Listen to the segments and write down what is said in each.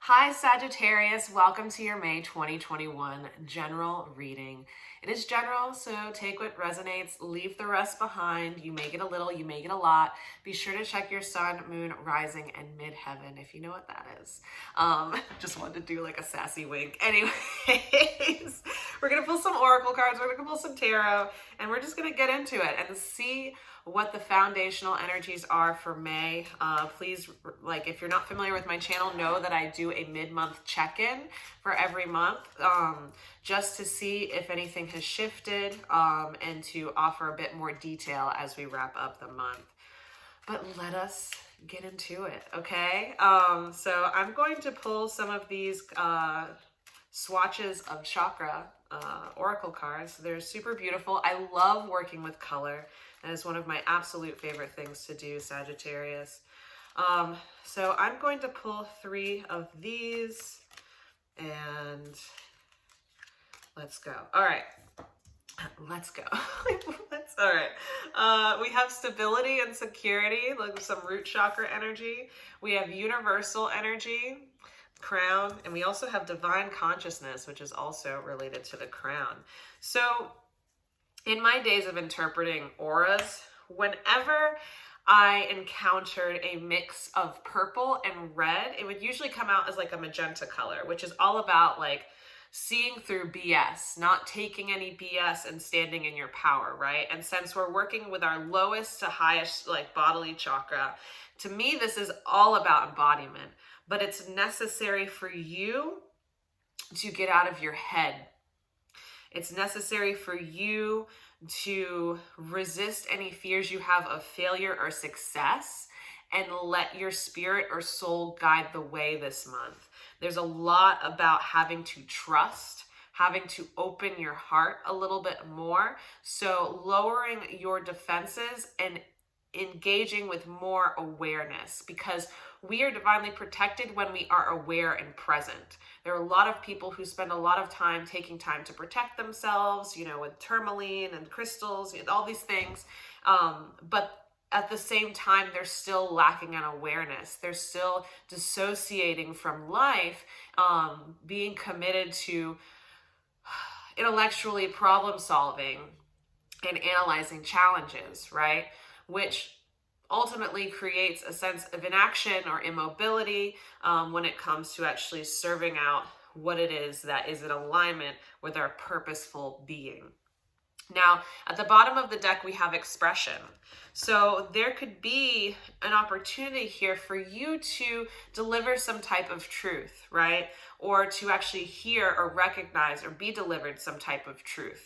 Hi Sagittarius, welcome to your May 2021 general reading. It is general, so take what resonates, leave the rest behind. You may get a little, you may get a lot. Be sure to check your sun, moon, rising, and midheaven if you know what that is. Just wanted to do like a sassy wink. Anyways, we're going to pull some oracle cards, we're going to pull some tarot, and we're just going to get into it and see what the foundational energies are for May. Please, if you're not familiar with my channel, know that I do a mid-month check-in for every month, just to see if anything has shifted, and to offer a bit more detail as we wrap up the month. But let us get into it, okay? So I'm going to pull some of these swatches of chakra oracle cards. They're super beautiful. I love working with color. That is one of my absolute favorite things to do, Sagittarius. So I'm going to pull 3 of these and let's go. All right. Let's go. All right. We have stability and security, like some root chakra energy. We have universal energy, crown, and we also have divine consciousness, which is also related to the crown. So in my days of interpreting auras, whenever I encountered a mix of purple and red, it would usually come out as like a magenta color, which is all about like seeing through BS, not taking any BS and standing in your power, right? And since we're working with our lowest to highest like bodily chakra, to me, this is all about embodiment, but it's necessary for you to get out of your head. It's necessary for you to resist any fears you have of failure or success and let your spirit or soul guide the way this month. There's a lot about having to trust, having to open your heart a little bit more. So lowering your defenses and engaging with more awareness, because we are divinely protected when we are aware and present. There are a lot of people who spend a lot of time taking time to protect themselves, with tourmaline and crystals, all these things. But at the same time, they're still lacking in awareness. They're still dissociating from life, being committed to intellectually problem solving and analyzing challenges, right? Which ultimately creates a sense of inaction or immobility when it comes to actually serving out what it is that is in alignment with our purposeful being. Now, at the bottom of the deck, we have expression. So there could be an opportunity here for you to deliver some type of truth, right? Or to actually hear or recognize or be delivered some type of truth.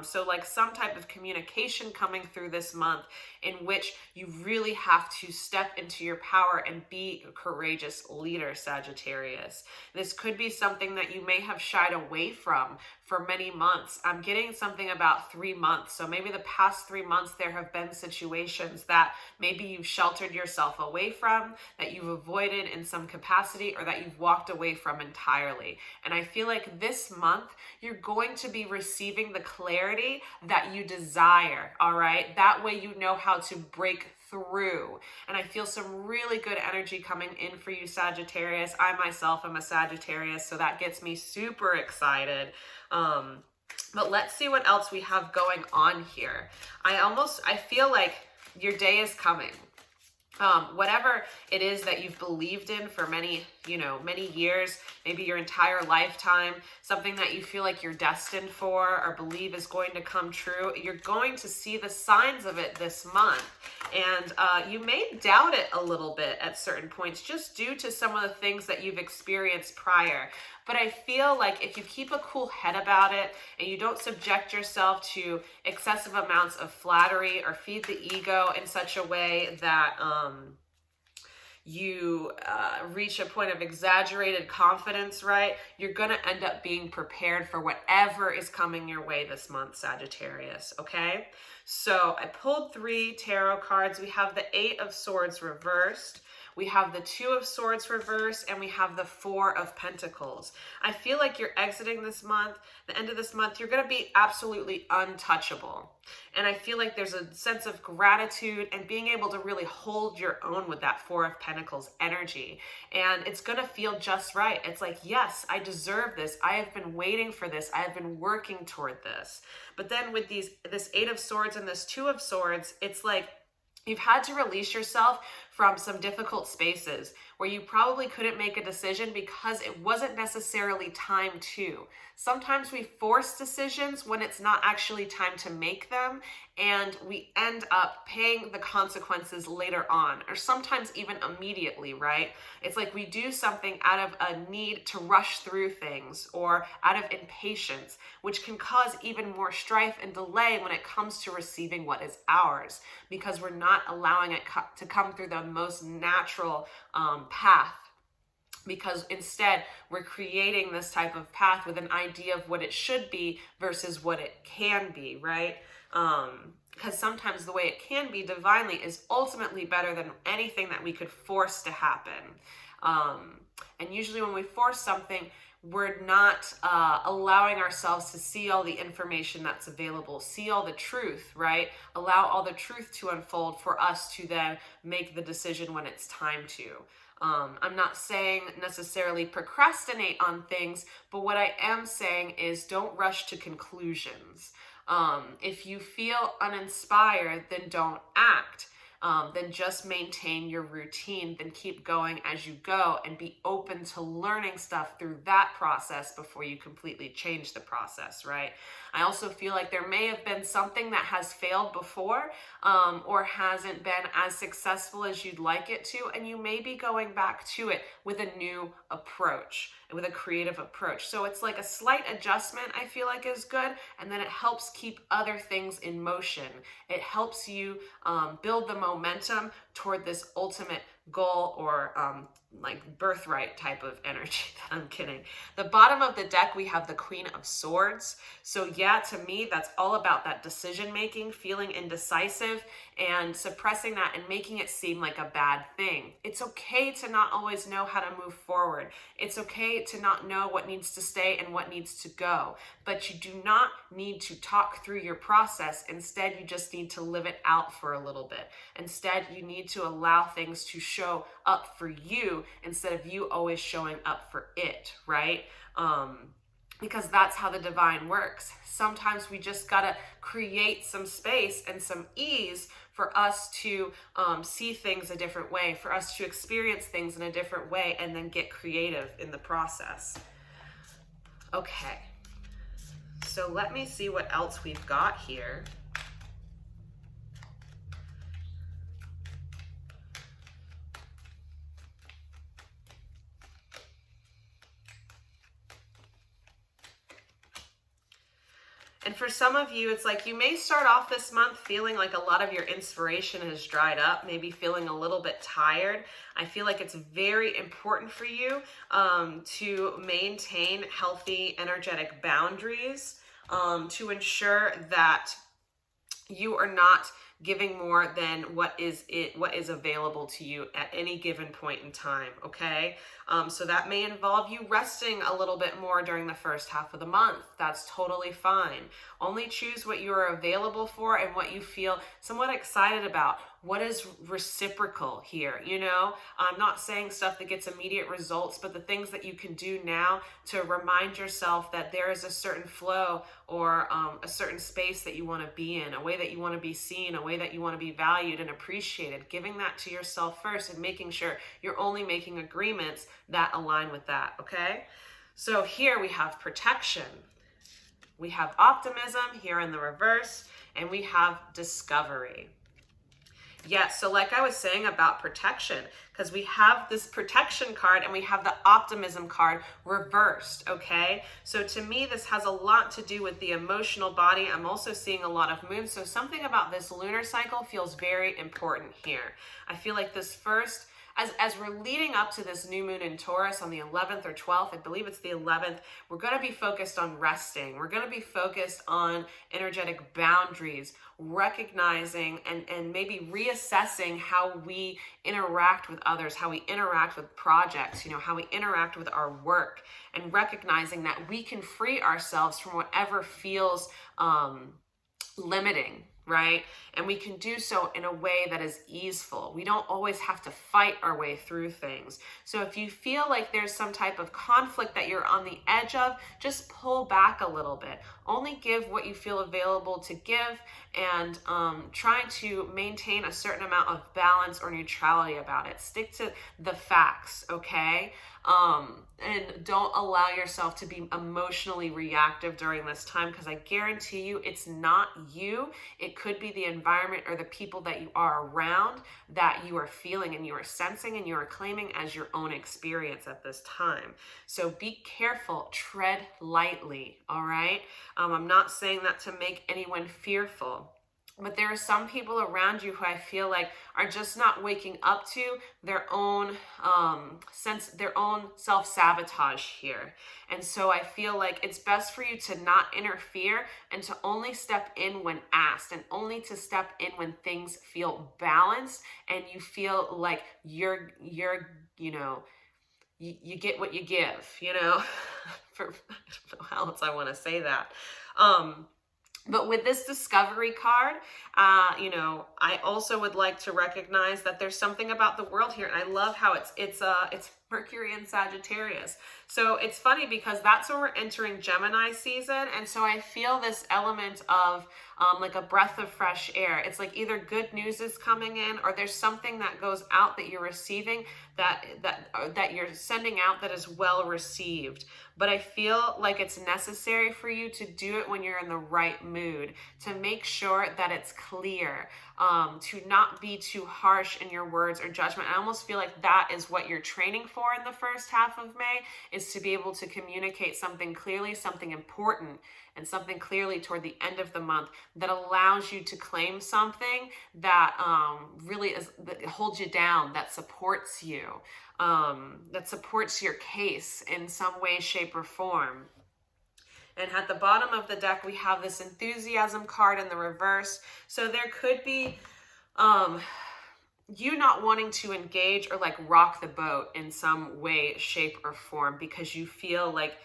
So like some type of communication coming through this month in which you really have to step into your power and be a courageous leader, Sagittarius. This could be something that you may have shied away from for many months. I'm getting something about 3 months. So maybe the past 3 months, there have been situations that maybe you've sheltered yourself away from, that you've avoided in some capacity, or that you've walked away from entirely. And I feel like this month, you're going to be receiving the clarity that you desire, all right? That way you know how to break through. And I feel some really good energy coming in for you, Sagittarius. I myself am a Sagittarius, so that gets me super excited. But let's see what else we have going on here. I feel like your day is coming. Whatever it is that you've believed in for many years, maybe your entire lifetime, something that you feel like you're destined for or believe is going to come true, you're going to see the signs of it this month. And you may doubt it a little bit at certain points just due to some of the things that you've experienced prior. But I feel like if you keep a cool head about it and you don't subject yourself to excessive amounts of flattery or feed the ego in such a way that you reach a point of exaggerated confidence, right? You're going to end up being prepared for whatever is coming your way this month, Sagittarius, okay? So I pulled 3 tarot cards. We have the 8 of Swords reversed. We have the Two of Swords reversed, and we have the Four of Pentacles. I feel like you're exiting this month, the end of this month, you're going to be absolutely untouchable. And I feel like there's a sense of gratitude and being able to really hold your own with that Four of Pentacles energy. And it's going to feel just right. It's like, yes, I deserve this. I have been waiting for this. I have been working toward this. But then with this Eight of Swords and this Two of Swords, it's like you've had to release yourself from some difficult spaces where you probably couldn't make a decision because it wasn't necessarily time to. Sometimes we force decisions when it's not actually time to make them, and we end up paying the consequences later on, or sometimes even immediately, right? It's like we do something out of a need to rush through things or out of impatience, which can cause even more strife and delay when it comes to receiving what is ours, because we're not allowing it to come through the most natural path. Because instead we're creating this type of path with an idea of what it should be versus what it can be, right? Because sometimes the way it can be divinely is ultimately better than anything that we could force to happen. And usually when we force something, we're not allowing ourselves to see all the information that's available, see all the truth, right? Allow all the truth to unfold for us to then make the decision when it's time to. I'm not saying necessarily procrastinate on things, but what I am saying is don't rush to conclusions. If you feel uninspired, then don't act. Then just maintain your routine, then keep going as you go and be open to learning stuff through that process before you completely change the process, right? I also feel like there may have been something that has failed before or hasn't been as successful as you'd like it to, and you may be going back to it with a new approach, with a creative approach. So it's like a slight adjustment, I feel like, is good, and then it helps keep other things in motion. It helps you build the momentum toward this ultimate goal or like birthright type of energy. I'm kidding. The bottom of the deck, we have the Queen of Swords. So yeah, to me, that's all about that decision making, feeling indecisive and suppressing that and making it seem like a bad thing. It's okay to not always know how to move forward. It's okay to not know what needs to stay and what needs to go, but you do not need to talk through your process. Instead, you just need to live it out for a little bit. Instead, you need to allow things to show up for you instead of you always showing up for it, right? Because that's how the divine works. Sometimes we just gotta create some space and some ease for us to see things a different way, for us to experience things in a different way, and then get creative in the process. Okay, so let me see what else we've got here. And for some of you, it's like you may start off this month feeling like a lot of your inspiration has dried up, maybe feeling a little bit tired. I feel like it's very important for you to maintain healthy, energetic boundaries, to ensure that you are not giving more than what is available to you at any given point in time, okay? So that may involve you resting a little bit more during the first half of the month. That's totally fine. Only choose what you are available for and what you feel somewhat excited about. What is reciprocal here, you know? I'm not saying stuff that gets immediate results, but the things that you can do now to remind yourself that there is a certain flow or a certain space that you want to be in, a way that you want to be seen, a way that you want to be valued and appreciated, giving that to yourself first and making sure you're only making agreements that align with that, okay? So here we have protection. We have optimism here in the reverse, and we have discovery. Yes, so like I was saying about protection, because we have this protection card and we have the optimism card reversed, okay? So to me, this has a lot to do with the emotional body. I'm also seeing a lot of moon, so something about this lunar cycle feels very important here. I feel like this first as we're leading up to this new moon in Taurus on the 11th or 12th, I believe it's the 11th, we're going to be focused on resting. We're going to be focused on energetic boundaries, recognizing and maybe reassessing how we interact with others, how we interact with projects, how we interact with our work, and recognizing that we can free ourselves from whatever feels limiting, right? And we can do so in a way that is easeful. We don't always have to fight our way through things. So if you feel like there's some type of conflict that you're on the edge of, just pull back a little bit. Only give what you feel available to give, and try to maintain a certain amount of balance or neutrality about it. Stick to the facts, okay? And don't allow yourself to be emotionally reactive during this time, because I guarantee you it's not you. It could be the environment or the people that you are around that you are feeling and you are sensing and you are claiming as your own experience at this time. So be careful, tread lightly, all right? I'm not saying that to make anyone fearful, but there are some people around you who I feel like are just not waking up to their own their own self-sabotage here. And so I feel like it's best for you to not interfere and to only step in when asked, and only to step in when things feel balanced and you feel like you get what you give, for, I don't know how else I want to say that. But with this discovery card, I also would like to recognize that there's something about the world here. And I love how it's Mercury and Sagittarius. So it's funny because that's when we're entering Gemini season. And so I feel this element of like a breath of fresh air. It's like either good news is coming in, or there's something that goes out that you're receiving, that you're sending out, that is well received. But I feel like it's necessary for you to do it when you're in the right mood, to make sure that it's clear, to not be too harsh in your words or judgment. I almost feel like that is what you're training for in the first half of May, is to be able to communicate something clearly, something important, and something clearly toward the end of the month that allows you to claim something that that holds you down, that supports you, that supports your case in some way, shape, or form. And at the bottom of the deck, we have this enthusiasm card in the reverse. So there could be you not wanting to engage or like rock the boat in some way, shape, or form, because you feel like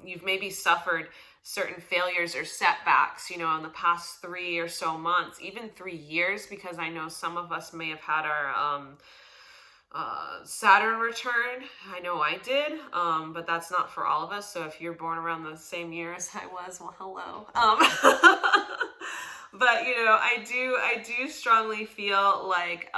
you've maybe suffered certain failures or setbacks, in the past 3 or so months, even 3 years, because I know some of us may have had our Saturn return. I know I did, but that's not for all of us. So if you're born around the same year as I was, well, hello. But I do strongly feel like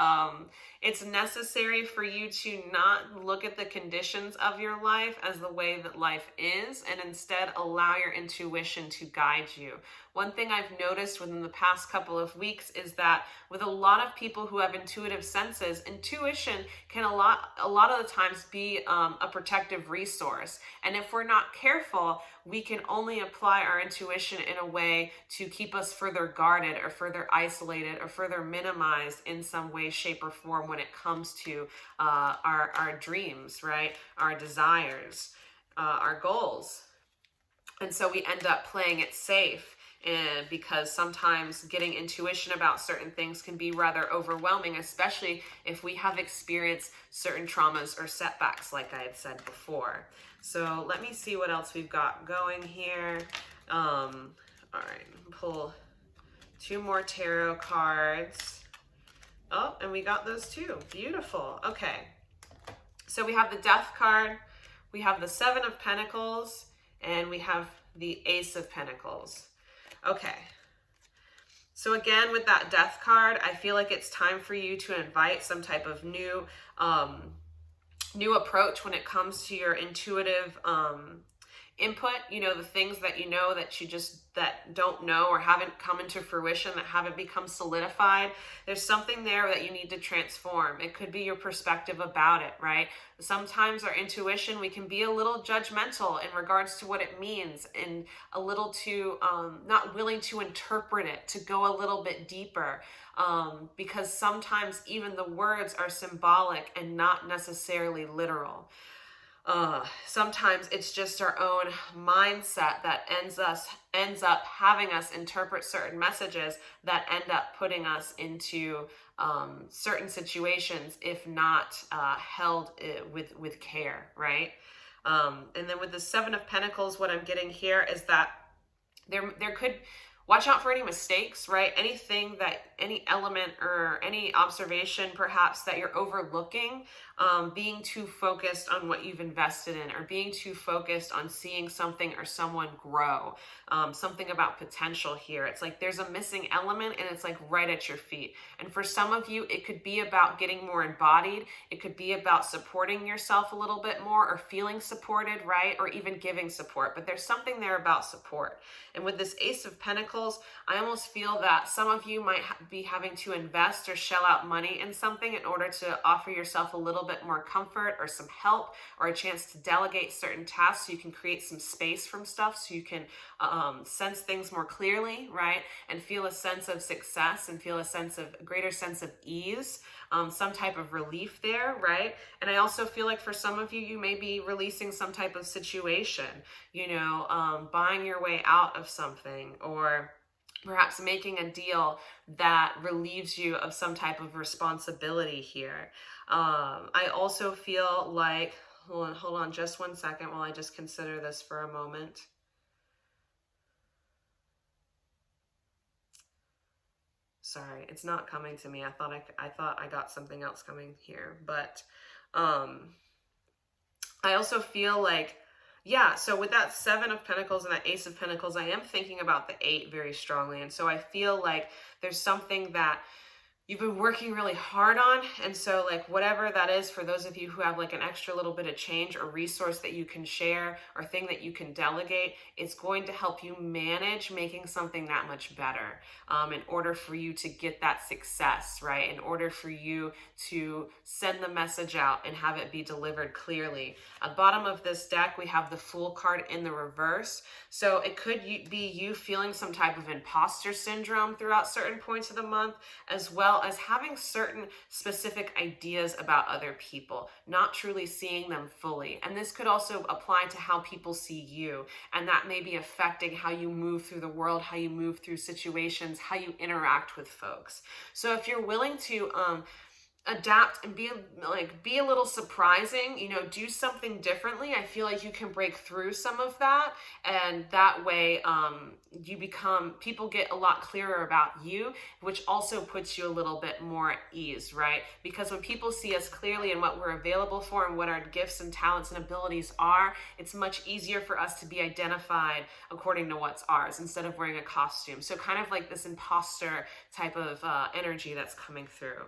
it's necessary for you to not look at the conditions of your life as the way that life is, and instead allow your intuition to guide you. One thing I've noticed within the past couple of weeks is that with a lot of people who have intuitive senses, intuition can a lot of the times be a protective resource. And if we're not careful, we can only apply our intuition in a way to keep us further guarded or further isolated or further minimized in some way, shape, or form when it comes to our dreams, right? Our desires, our goals. And so we end up playing it safe. And because sometimes getting intuition about certain things can be rather overwhelming, especially if we have experienced certain traumas or setbacks, like I had said before. So let me see what else we've got going here. All right, pull 2 more tarot cards. Oh, and we got those too. Beautiful. Okay. So we have the Death card, we have the 7 of Pentacles, and we have the Ace of Pentacles. Okay, so again, with that Death card, I feel like it's time for you to invite some type of new approach when it comes to your intuitive input, the things that that you just that don't know or haven't come into fruition, that haven't become solidified. There's something there that you need to transform. It could be your perspective about it, right? Sometimes our intuition, we can be a little judgmental in regards to what it means, and a little too not willing to interpret it, to go a little bit deeper, because sometimes even the words are symbolic and not necessarily literal. Sometimes it's just our own mindset that ends up having us interpret certain messages that end up putting us into certain situations, if not held with care, right? And then with the Seven of Pentacles, what I'm getting here is that there could, watch out for any mistakes, right? Anything that, any element or any observation perhaps that you're overlooking, being too focused on what you've invested in, or being too focused on seeing something or someone grow, something about potential here. It's like there's a missing element, and it's like right at your feet. And for some of you, it could be about getting more embodied. It could be about supporting yourself a little bit more, or feeling supported, right? Or even giving support, but there's something there about support. And with this Ace of Pentacles, I almost feel that some of you might be having to invest or shell out money in something in order to offer yourself a little bit more comfort, or some help, or a chance to delegate certain tasks, so you can create some space from stuff, so you can sense things more clearly, right? And feel a sense of success, and feel a greater sense of ease, some type of relief there, right? And I also feel like for some of you, you may be releasing some type of situation, buying your way out of something, or perhaps making a deal that relieves you of some type of responsibility here. I also feel like, hold on just one second while I just consider this for a moment. Sorry, it's not coming to me. I thought I got something else coming here, but I also feel like, yeah, so with that Seven of Pentacles and that Ace of Pentacles, I am thinking about the 8 very strongly. And so I feel like there's something that you've been working really hard on. And so like whatever that is, for those of you who have like an extra little bit of change or resource that you can share, or thing that you can delegate, it's going to help you manage making something that much better, in order for you to get that success, right? In order for you to send the message out and have it be delivered clearly. At the bottom of this deck, we have the Fool card in the reverse. So it could be you feeling some type of imposter syndrome throughout certain points of the month, as well as having certain specific ideas about other people, not truly seeing them fully. And this could also apply to how people see you, and that may be affecting how you move through the world, how you move through situations, how you interact with folks. So if you're willing to adapt and be a little surprising, do something differently, I feel like you can break through some of that, and that way people get a lot clearer about you, which also puts you a little bit more at ease, right? Because when people see us clearly and what we're available for, and what our gifts and talents and abilities are, it's much easier for us to be identified according to what's ours, instead of wearing a costume. So kind of like this imposter type of energy that's coming through.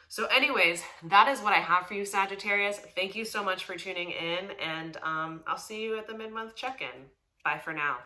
So anyways, that is what I have for you, Sagittarius. Thank you so much for tuning in, and I'll see you at the mid-month check-in. Bye for now.